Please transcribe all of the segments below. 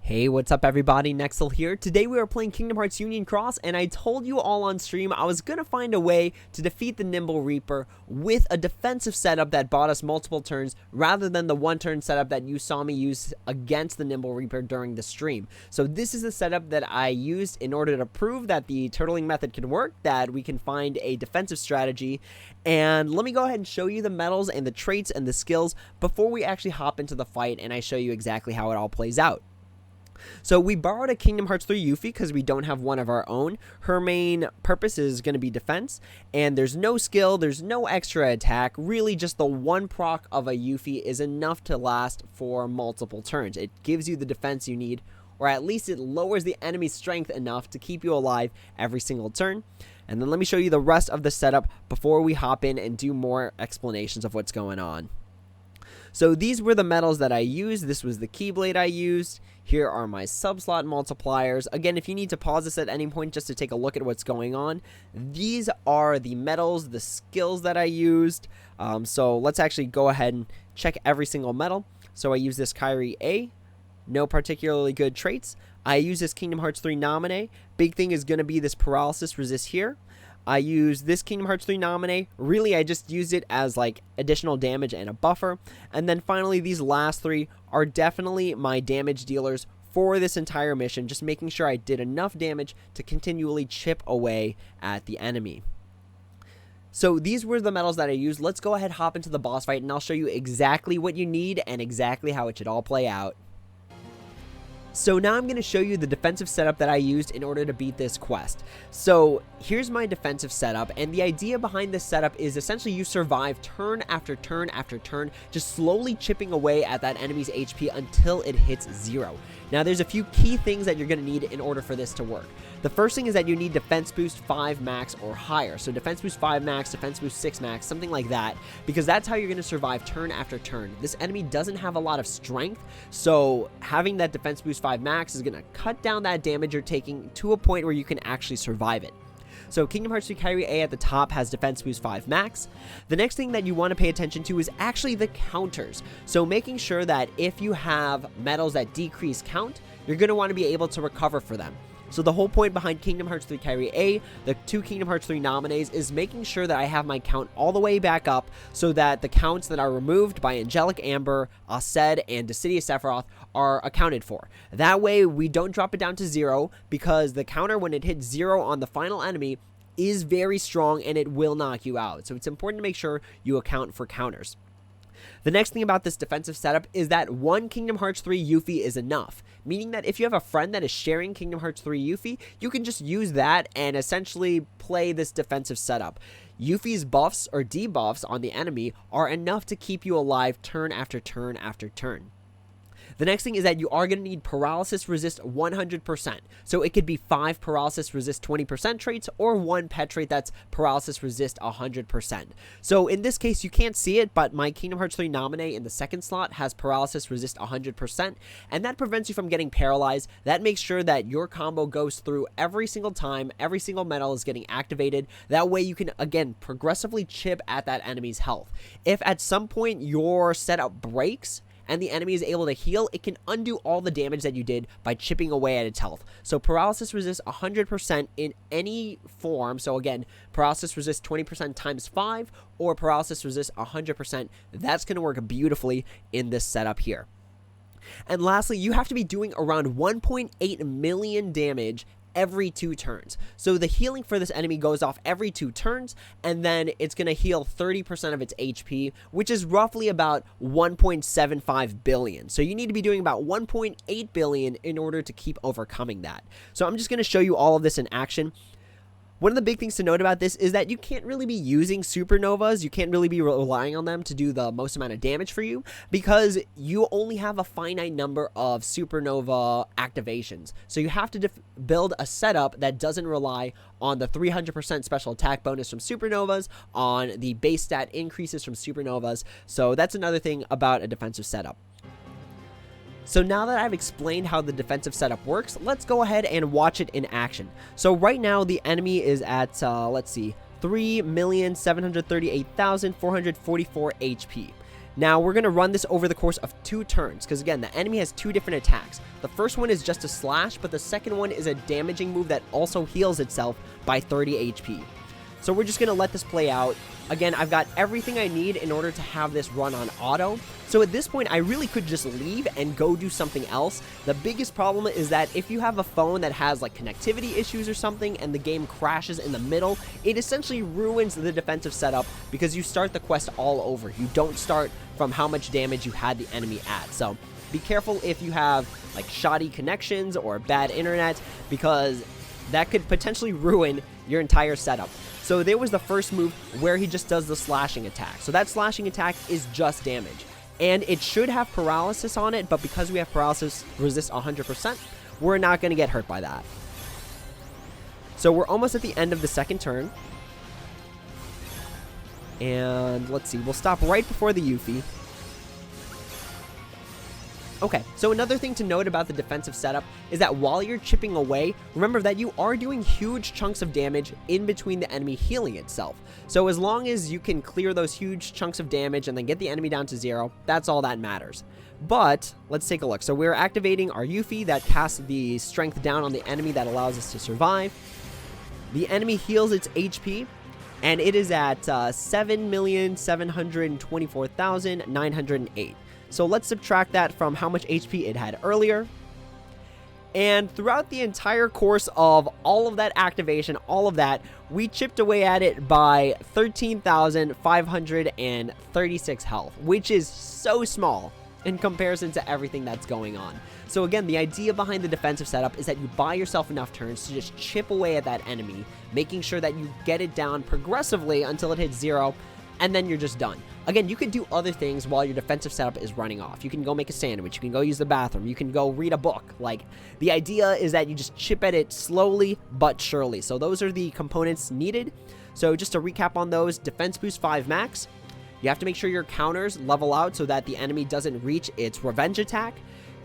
Hey, what's up everybody, Nexel here. Today we are playing Kingdom Hearts Union Cross, and I told you all on stream I was gonna find a way to defeat the Nimble Reaper with a defensive setup that bought us multiple turns rather than the one turn setup that you saw me use against the Nimble Reaper during the stream. So this is the setup that I used in order to prove that the turtling method can work, that we can find a defensive strategy. And let me go ahead and show you the medals and the traits and the skills before we actually hop into the fight and I show you exactly how it all plays out. So we borrowed a Kingdom Hearts 3 Yuffie because we don't have one of our own. Her main purpose is going to be defense, and there's no skill, there's no extra attack. Really just the one proc of a Yuffie is enough to last for multiple turns. It gives you the defense you need, or at least it lowers the enemy's strength enough to keep you alive every single turn. And then let me show you the rest of the setup before we hop in and do more explanations of what's going on. So these were the medals that I used. This was the Keyblade I used. Here are my subslot multipliers. Again, if you need to pause this at any point just to take a look at what's going on, these are the medals, the skills that I used. So let's actually go ahead and check every single medal. So I use this Kyrie A. No particularly good traits. I use this Kingdom Hearts 3 Nominee. Big thing is going to be this paralysis resist here. I use this Kingdom Hearts 3 Nominee. Really, I just used it as like additional damage and a buffer. And then finally, these last three are definitely my damage dealers for this entire mission, just making sure I did enough damage to continually chip away at the enemy. So these were the medals that I used. Let's go ahead, hop into the boss fight, and I'll show you exactly what you need and exactly how it should all play out. So now I'm going to show you the defensive setup that I used in order to beat this quest. So here's my defensive setup, and the idea behind this setup is essentially you survive turn after turn after turn, just slowly chipping away at that enemy's HP until it hits 0. Now there's a few key things that you're going to need in order for this to work. The first thing is that you need defense boost 5 max or higher. So defense boost 5 max, defense boost 6 max, something like that, because that's how you're going to survive turn after turn. This enemy doesn't have a lot of strength, so having that defense boost 5 max is going to cut down that damage you're taking to a point where you can actually survive it. So Kingdom Hearts 3 Kyrie A at the top has defense boost 5 max. The next thing that you want to pay attention to is actually the counters. So making sure that if you have medals that decrease count, you're going to want to be able to recover for them. So the whole point behind Kingdom Hearts 3 Kyrie A, the 2 Kingdom Hearts 3 nominees, is making sure that I have my count all the way back up so that the counts that are removed by Angelic Amber, Aced, and Dissidia Sephiroth are accounted for. That way we don't drop it down to 0, because the counter when it hits 0 on the final enemy is very strong and it will knock you out. So it's important to make sure you account for counters. The next thing about this defensive setup is that one Kingdom Hearts 3 Yuffie is enough, meaning that if you have a friend that is sharing Kingdom Hearts 3 Yuffie, you can just use that and essentially play this defensive setup. Yuffie's buffs or debuffs on the enemy are enough to keep you alive turn after turn after turn. The next thing is that you are going to need paralysis resist 100%. So it could be 5 paralysis resist 20% traits or 1 pet trait that's paralysis resist 100%. So in this case, you can't see it, but my Kingdom Hearts 3 Nominee in the second slot has paralysis resist 100%, and that prevents you from getting paralyzed. That makes sure that your combo goes through every single time, every single medal is getting activated. That way you can, again, progressively chip at that enemy's health. If at some point your setup breaks, and the enemy is able to heal, it can undo all the damage that you did by chipping away at its health. So paralysis resist 100% in any form. So again, paralysis resist 20% times 5 or paralysis resist 100%. That's going to work beautifully in this setup here. And lastly, you have to be doing around 1.8 million damage every 2 turns. So the healing for this enemy goes off every 2 turns, and then it's going to heal 30% of its HP, which is roughly about 1.75 billion. So you need to be doing about 1.8 billion in order to keep overcoming that. So I'm just going to show you all of this in action. One of the big things to note about this is that you can't really be using supernovas. You can't really be relying on them to do the most amount of damage for you, because you only have a finite number of supernova activations. So you have to build a setup that doesn't rely on the 300% special attack bonus from supernovas, on the base stat increases from supernovas. So that's another thing about a defensive setup. So now that I've explained how the defensive setup works, let's go ahead and watch it in action. So right now the enemy is at, let's see, 3,738,444 HP. Now, we're going to run this over the course of 2 turns, because again, the enemy has 2 different attacks. The first one is just a slash, but the second one is a damaging move that also heals itself by 30 HP. So we're just going to let this play out. Again, I've got everything I need in order to have this run on auto. So at this point, I really could just leave and go do something else. The biggest problem is that if you have a phone that has like connectivity issues or something and the game crashes in the middle, it essentially ruins the defensive setup because you start the quest all over. You don't start from how much damage you had the enemy at. So be careful if you have like shoddy connections or bad internet, because that could potentially ruin your entire setup. So there was the first move where he just does the slashing attack. So that slashing attack is just damage. And it should have paralysis on it, but because we have paralysis resist 100%, we're not going to get hurt by that. So we're almost at the end of the second turn. And let's see, we'll stop right before the Yuffie. Okay, so another thing to note about the defensive setup is that while you're chipping away, remember that you are doing huge chunks of damage in between the enemy healing itself. So as long as you can clear those huge chunks of damage and then get the enemy down to 0, that's all that matters. But let's take a look. So we're activating our Yuffie that casts the strength down on the enemy that allows us to survive. The enemy heals its HP, and it is at 7,724,908. So let's subtract that from how much HP it had earlier. And throughout the entire course of all of that activation, all of that, we chipped away at it by 13,536 health, which is so small in comparison to everything that's going on. So again, the idea behind the defensive setup is that you buy yourself enough turns to just chip away at that enemy, making sure that you get it down progressively until it hits 0, and then you're just done. Again, you could do other things while your defensive setup is running off. You can go make a sandwich, you can go use the bathroom, you can go read a book. Like, the idea is that you just chip at it slowly but surely. So those are the components needed. So just to recap on those, defense boost 5 max. You have to make sure your counters level out so that the enemy doesn't reach its revenge attack.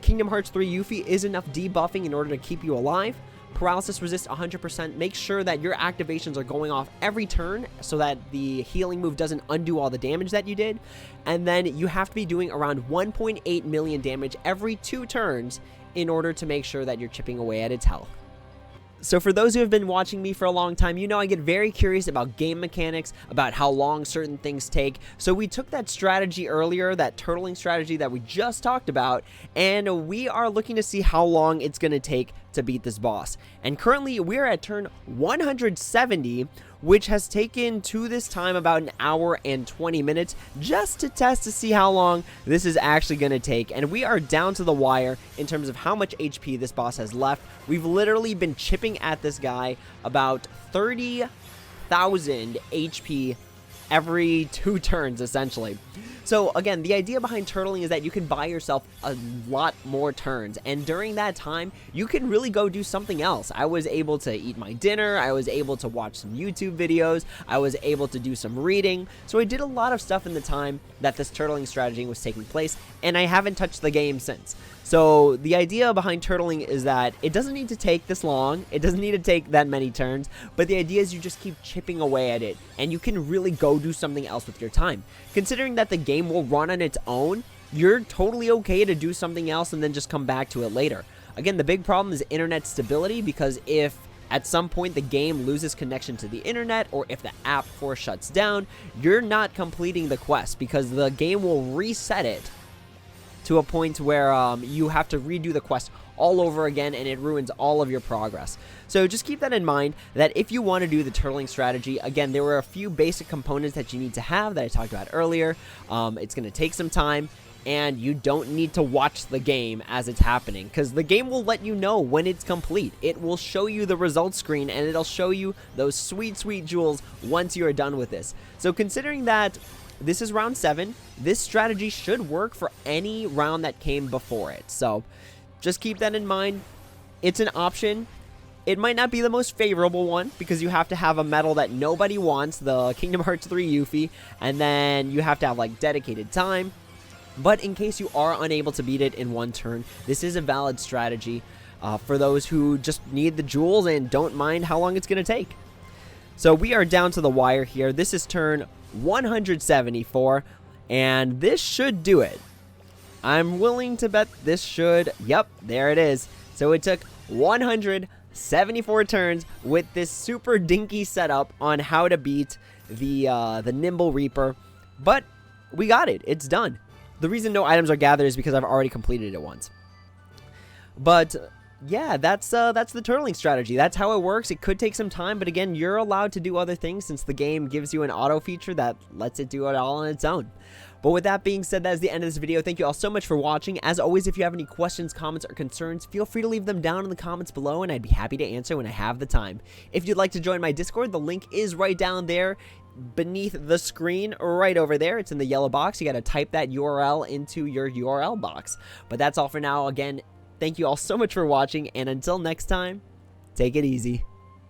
Kingdom Hearts 3 Yuffie is enough debuffing in order to keep you alive. Paralysis resist 100%. Make sure that your activations are going off every turn so that the healing move doesn't undo all the damage that you did. And then you have to be doing around 1.8 million damage every 2 turns in order to make sure that you're chipping away at its health. So for those who have been watching me for a long time, you know I get very curious about game mechanics, about how long certain things take. So we took that strategy earlier, that turtling strategy that we just talked about, and we are looking to see how long it's going to take to beat this boss. And currently we're at turn 170, which has taken to this time about an hour and 20 minutes just to test to see how long this is actually going to take. And we are down to the wire in terms of how much HP this boss has left. We've literally been chipping at this guy about 30,000 HP every 2 turns, essentially. So again, the idea behind turtling is that you can buy yourself a lot more turns, and during that time, you can really go do something else. I was able to eat my dinner, I was able to watch some YouTube videos, I was able to do some reading, so I did a lot of stuff in the time that this turtling strategy was taking place, and I haven't touched the game since. So the idea behind turtling is that it doesn't need to take this long, it doesn't need to take that many turns, but the idea is you just keep chipping away at it, and you can really go do something else with your time. Considering that the game will run on its own, you're totally okay to do something else and then just come back to it later. Again, the big problem is internet stability, because if at some point the game loses connection to the internet, or if the app force shuts down, you're not completing the quest, because the game will reset it to a point where you have to redo the quest all over again, and it ruins all of your progress. So just keep that in mind, that if you want to do the turtling strategy, again, there were a few basic components that you need to have that I talked about earlier. It's going to take some time, and you don't need to watch the game as it's happening, because the game will let you know when it's complete. It will show you the results screen, and it'll show you those sweet, sweet jewels once you are done with this. So considering that this is round 7, this strategy should work for any round that came before it. So just keep that in mind. It's an option. It might not be the most favorable one, because you have to have a medal that nobody wants, the Kingdom Hearts 3 Yuffie, and then you have to have like dedicated time. But in case you are unable to beat it in 1 turn, this is a valid strategy for those who just need the jewels and don't mind how long it's going to take. So we are down to the wire here. This is turn 174, And this should do it. I'm willing to bet this should. Yep, there it is. So it took 174 turns with this super dinky setup on how to beat the Nimble Reaper. But we got it. It's done. The reason no items are gathered is because I've already completed it once. But yeah, that's the turtling strategy. That's how it works. It could take some time, but again, you're allowed to do other things since the game gives you an auto feature that lets it do it all on its own. But with that being said, that is the end of this video. Thank you all so much for watching. As always, if you have any questions, comments, or concerns, feel free to leave them down in the comments below, and I'd be happy to answer when I have the time. If you'd like to join my Discord, the link is right down there beneath the screen, right over there. It's in the yellow box. You got to type that URL into your URL box. But that's all for now. Again, thank you all so much for watching, and until next time, take it easy.